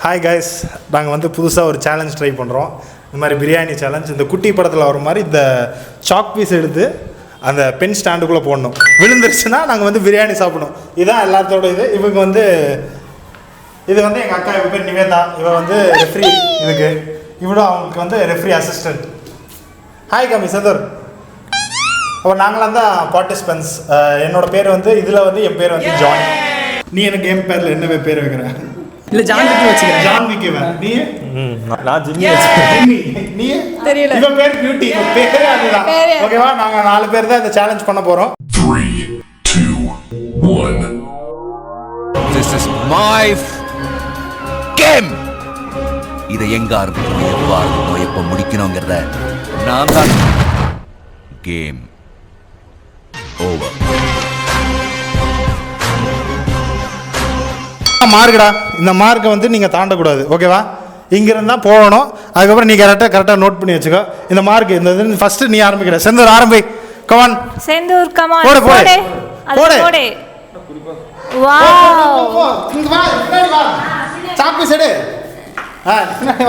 Hi guys, நாங்கள் வந்து புதுசாக ஒரு சேலஞ்ச் ட்ரை பண்ணுறோம். இந்த மாதிரி பிரியாணி சேலஞ்ச். இந்த குட்டி படத்தில் வர மாதிரி இந்த சாக் பீஸ் எடுத்து அந்த பென் ஸ்டாண்டுக்குள்ளே போடணும். விழுந்துருச்சுன்னா நாங்கள் வந்து பிரியாணி சாப்பிடணும். இதுதான் எல்லாத்தோட இது. இவங்க வந்து இது வந்து எங்கள் அக்கா, இவங்க பேர் நிவேதா. இவன் வந்து ரெஃப்ரி இதுக்கு. இவனும் அவங்களுக்கு வந்து ரெஃப்ரி அசிஸ்டன்ட். ஹாய் கம்மி சதர். அப்போ நாங்களாம் தான் பார்ட்டிசிபென்ட்ஸ். என்னோட பேர் வந்து இதில் வந்து என் பேர் வந்து ஜான். நீ எனக்கு கேம் பேரில் என்ன பேர் வைக்கிறேன்? இல்ல ஜான்விக்கி வச்சுக்கிறேன். ஜான்விக்கிவா? நீ? நான் ஜிம்மி வச்சுக்கிறேன். நீ? தெரியல. இவன் பேர் பியூட்டி. இவன் பேரே அதுதான். ஓகேவா? நாங்க 4 பேர் தான் இந்த சேலஞ்ச் பண்ண போறோம். 3, 2, 1. This is my game. இதை எங்க ஆரம்பிக்கணும், எப்போ ஆரம்பிக்கணும், எப்போ முடிக்கணுங்கிறத நான் தான். Game over. மார்க்குடா. இந்த மார்க்கை வந்து நீங்கள் தாண்டக்கூடாது. ஓகேவா? இங்கிருந்து தான் போகணும். அதுக்கப்புறம் நீ கரெக்டாக நோட் பண்ணி வச்சுக்கோ. இந்த மார்க் இந்த இது ஃபர்ஸ்ட் நீ ஆரம்பிக்கிற. செந்தூர் ஆரம்பி. Come on Senthur come on. போடு போடு போடு போடு. வாவ். இங்க வா, பின்னாடி வா. சாக்கு செடு.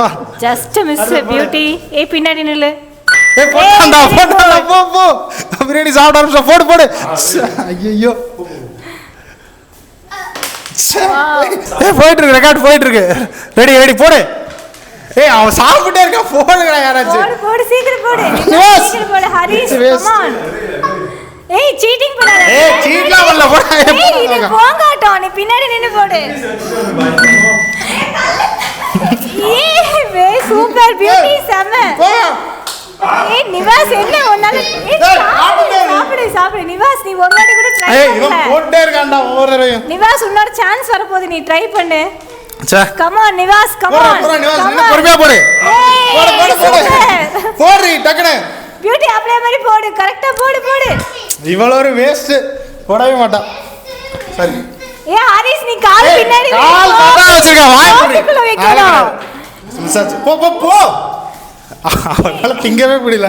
வா. Just miss beauty. ஏய் பின்னாடி நில்லு. ஏய் போடா போ. பிரியாணி சாப்பிட ஆரம்பிச்சா. போடு போடு. ஐயோ. போயிட்டு இருக்கு, ரெக்கார்ட் போயிட்டு இருக்கு. ரெடி போடு. ஏய் அவன் சாப்பிட்டே இருக்க. போடுங்கடா யாராச்சும். போடு சீக்கிரம் போடு. சீக்கிரம் போடு ஹரிஷ். கமான். ஏய் சீட்டிங் பண்ணாத. ஏய் சீட்லாம் பண்ணல. போடா. ஏய் இது போங்காட்டம். நீ பின்னாடி நின்னு போடு. ஏய் வே சூப்பர் பியூட்டி செம. ஏய் நிவாஸ் என்ன ஒன்னால சாப்பிடு நிவாஸ். நீ ஒரு வாட்டி கூட ட்ரை பண்ணல. ஏய் இவன் போட்டே இருக்கான்டா ஒவ்வொருறையும். நிவாஸ் உன்னோட சான்ஸ் வரப்போகுது. நீ ட்ரை பண்ணு. Say come on Nivas come on. போடு நிவாஸ். நீ பொறுமையா போடு. போடு டக்குனு. பியூட்டி அப்படியே மாதிரி போடு. கரெக்ட்டா போடு. இவள ஒரு வேஸ்ட். போடவே மாட்டான். சரி. ஏய் ஹரிஷ் நீ கால் பின்னாடி வை. கால் கட்டா வச்சிருக்க. வாய் மூடிக்குள்ள வைக்கணும். மிஸ்ஸாச்சு. போ. அவனால திங்கவே முடியல.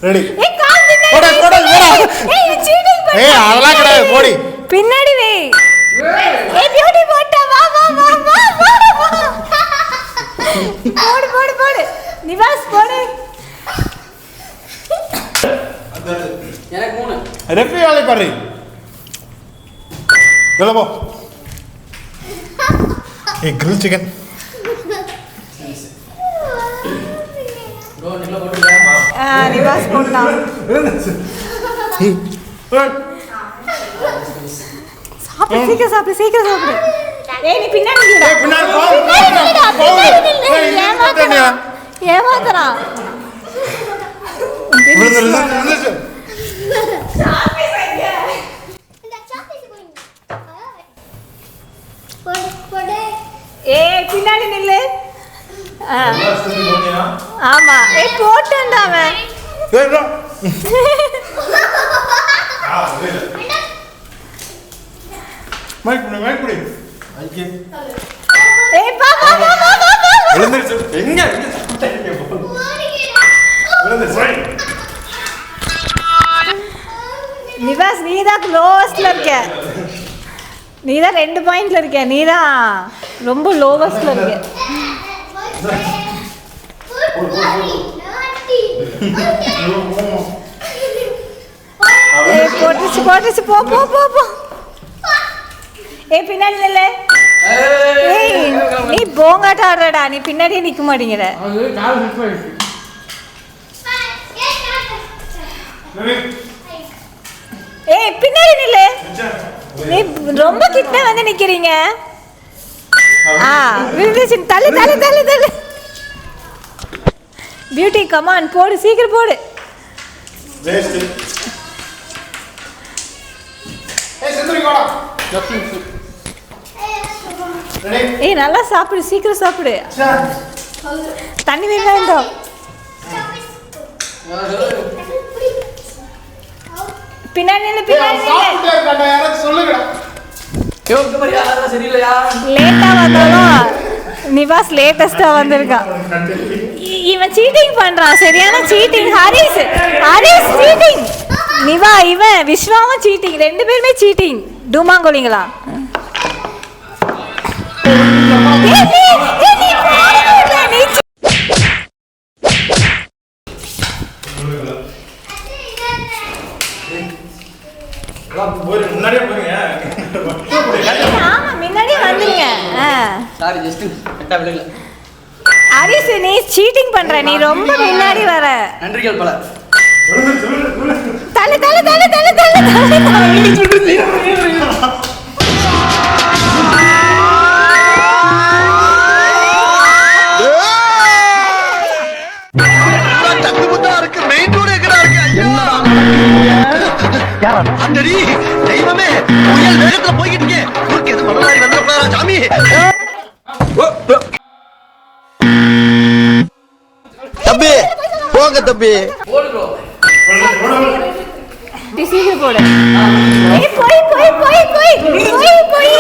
ரெடி. ஏய் கால் பின்னாடி. போடு. ஏய் இது சீட்டிங் பண்ணு. ஏய் அதெல்லாம் கிடையாது. போடி. பின்னாடி வை. ஏய் பியூட்டி போட்டா. வா. போடு. நிவாஸ் போடு. எனக்கு 3. ரெஃப்ரி வாலை பாரு. எல்லாம் போ. ஏய் கிரில் சிக்கன். ப்ரோ நில்ல போடுறியா? நிவாஸ் போட்டான். சாப்பிடு சீக்கிரம். ஏய் நீ பின்னாடி நில்லுடா. பின்னாடி போ. ஏமாத்துறா. விழுந்துருச்சு. ஏய் பின்னாடி நில்லு. ஆமா. ஏய் போட்டேன்டா அவன். மைக் புடி. ஏய் பா. விழுந்துருச்சு. எங்க விழுந்துருச்சு. நிவாஸ் நீ தான் லோவஸ்ட்ல இருக்க. நீ தான் 2 பாயிண்ட்ல இருக்க. நீ தான் ரொம்ப லோவஸ்ட்ல இருக்க. ஏய் போட்டுச்சு. போ. ஏய் பின்னாடி நில்லு. ஏய் நீ போங்காட்ட ஆடுறடா. நீ பின்னாடியே நிக்க மாட்டேங்கிற. அது கால் மிஸ் ஆயிடுச்சு. ஏய் பின்னாடி நில்லு. நீ ரொம்ப கிட்ட வந்து நிக்கிறீங்க. விழுந்துச்சு. தள்ளு. பியூட்டி கமான் போடு. சீக்கிரம் போடு. வேஸ்ட். ஏய் செந்துரி வாடா. ரெடி. ஏய் நல்லா சாப்பிடு. சீக்கிரம் சாப்பிடு. தண்ணி வேண்டாம். பின்னாடி நில்லு. சாப்பிட்டே இருக்காடா. யாராச்சும் சொல்லுங்கடா. இவங்க மாதிரி யாரா சரியில்லையா? லேட்டா வந்தாலும் நிவாஸ் லேட்டஸ்டா வந்திருக்கான். இவன் சீட்டிங் பண்றான். சரியான சீட்டிங். ஹரிஷ் சீட்டிங். நிவா இவன் விஸ்வாவும் சீட்டிங். 2 பேருமே சீட்டிங். டூமாங்கோலிங்களா? ஒரு முன்னாடியே போறீங்க. ஆமா முன்னாடியே வந்துருங்க. சாரி ஜஸ்ட் கரெக்டா விளையல. ஹரிஸ் நீ சீட்டிங் பண்ற, நீ ரொம்ப முன்னாடி வர. நன்றிகள் பல. தள்ளு தள்ளு தள்ளு தள்ளு தள்ளு தம்பி போங்க தம்பி. போடு ப்ரோ. சீக்கிரம் போடு. ஏய் போய் போய் போய் போய் போய் போய்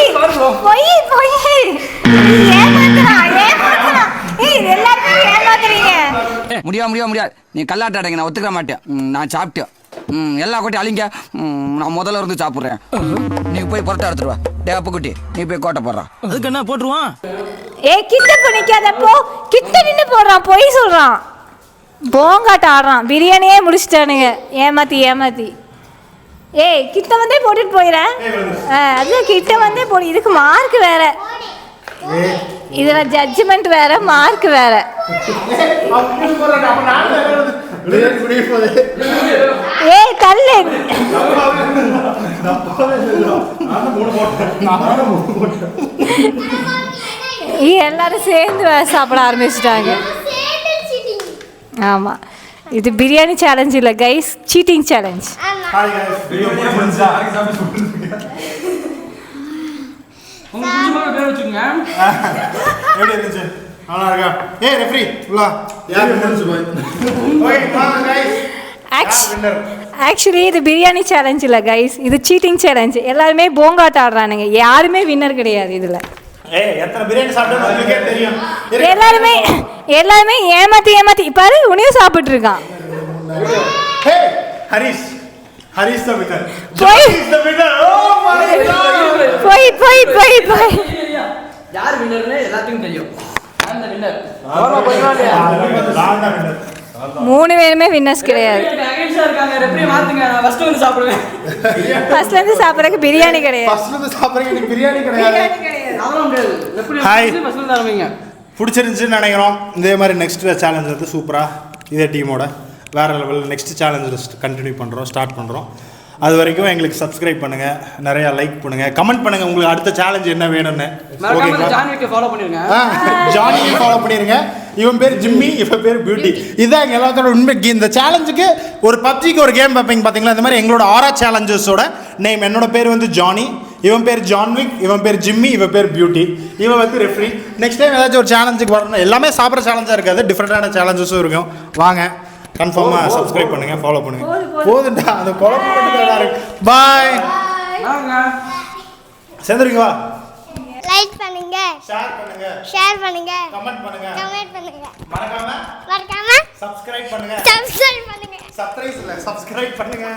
போய் போய் ஏமாத்துறா ஏமாத்துறா. ஏய் எல்லாரும் ஏமாத்துறீங்க. முடியாது நீ கல்லாட்ட அடைங்க, நான் ஒத்துக்க மாட்டேன். நான் சாப்பிட்டேன். எல்லா கோட்டையும் அழிங்க. நான் முதல்ல இருந்து சாப்பிட்றேன். நீ போய் புறத்தை எடுத்துட்டு வா. டே அப்புக்குட்டி நீ போய் கோட்டை போடுறான். அதுக்கு என்ன போட்டுருவான்? ஏய் கிட்ட பண்ணிக்காத போ. கிட்ட நின்னு போடுறான், பொய் சொல்றான், போங்காட்ட ஆடுறான். பிரியாணியே முடிச்சிட்டானுங்க ஏமாத்தி. ஏய் கிட்ட வந்தே போட்டுட்டு போயிடுறேன். அது கிட்ட வந்தே போடு. இதுக்கு மார்க் வேற, இதுல ஜட்ஜ்மெண்ட் வேற, மார்க் வேற. ஏய் தள்ளு. எல்லாரும் சேர்ந்து சாப்பிட ஆரம்பிச்சிட்டாங்க. ஆமா இது பிரியாணி சேலஞ்ச் இல்ல guys, cheating challenge. Hi guys, video பிடிச்சிருந்தா உங்க குஞ்சு மேல பேர் வச்சுங்க. எப்படி இருந்துச்சு? நல்லா இருக்கா? ஏய் ரெஃப்ரி உள்ள யார் வின்னர்ஸ் பாய்? ஓகே வாங்க गाइस. ஆக்சுவலி இது பிரியாணி சேலஞ்ச் இல்லை கைஸ், இது சீட்டிங் சேலஞ்ச். எல்லாருமே போங்காட்ட ஆடுறானுங்க, யாருமே வின்னர் கிடையாது இதில். ஏய் எத்தனை பிரியாணி சாப்பிட்டோம்னு உங்களுக்கே தெரியும். எல்லாருமே ஏமாத்தி பாரு உனியும் சாப்பிட்டு இருக்கான். Hey Harish the winner. Boy is the winner. Oh my god. போய் யார் வின்னர்னு எல்லாத்துக்கும் தெரியும். நான் தான் வின்னர். நான் தான் வின்னர். 3 பேருமே வின்னர்ஸ் கிடையாது. அகைன்ஸ்டா இருக்காங்க. ரெஃப்ரி மாத்துங்க. நான் ஃபர்ஸ்ட் வந்து சாப்பிடுவேன். ஃபர்ஸ்ட்ல இருந்து சாப்பிறதுக்கு பிரியாணி கிடையாது. ஃபர்ஸ்ட்ல இருந்து சாப்பிறதுக்கு பிரியாணி கிடையாது. அதெல்லாம் முடியாது. Referee hi. ஃபர்ஸ்ட்ல இருந்து ஆரம்பிங்க. பிடிச்சிருந்துச்சுன்னு நினைக்கிறோம். இதே மாதிரி நெக்ஸ்ட் சேலஞ்ச் வந்து சூப்பராக இதே டீமோட வேறு லெவலில் நெக்ஸ்ட் சேலஞ்ச் கண்டினியூ பண்ணுறோம், ஸ்டார்ட் பண்ணுறோம். அது வரைக்கும் எங்களுக்கு சப்ஸ்கிரைப் பண்ணுங்கள், நிறையா லைக் பண்ணுங்கள், கமெண்ட் பண்ணுங்கள் உங்களுக்கு அடுத்த சேலஞ்ச் என்ன வேணும்னு. மறக்காம ஜான்விக்கை ஃபாலோ பண்ணிருங்க. ஜானியை ஃபாலோ பண்ணிருங்க. இவன் பேர் ஜிம்மி, இவன் பேர் பியூட்டி. இதுதான் எங்கள் எல்லாத்தோட உண்மை. இந்த சேலஞ்சுக்கு ஒரு பப்ஜிக்கு ஒரு கேம் வைப்பீங்க பார்த்தீங்களா, இந்த மாதிரி எங்களோட ஆரா சேலஞ்சஸோட நேம். என்னோட பேர் வந்து ஜானி, இவன் பேர் ஜான்விக், இவன் பேர் ஜிம்மி, இவன் பேர் பியூட்டி, இவன் வந்து ரெஃப்ரி. நெக்ஸ்ட் டைம் ஏதாச்சும் ஒரு சேலஞ்சுக்கு வரணும். எல்லாமே சாப்பிட்ற சேலஞ்சாக இருக்காது, டிஃப்ரெண்டான சேலஞ்சஸும் இருக்கும். வாங்க கன்ஃபார்மாக சப்ஸ்கிரைப் பண்ணுங்கள், ஃபாலோ பண்ணுங்கள். போதுண்டா அந்த குழம்பு மட்டும் நல்லா இருக்கு. பாய். வாங்க சேர்ந்துருங்க. வா. லைக் பண்ணுங்க, ஷேர் பண்ணுங்க, கமெண்ட் பண்ணுங்க. மறக்காம சப்ஸ்கிரைப் பண்ணுங்க. சப்ஸ்கிரைப் பண்ணுங்க. சப்ஸ்கிரைப் பண்ணுங்க.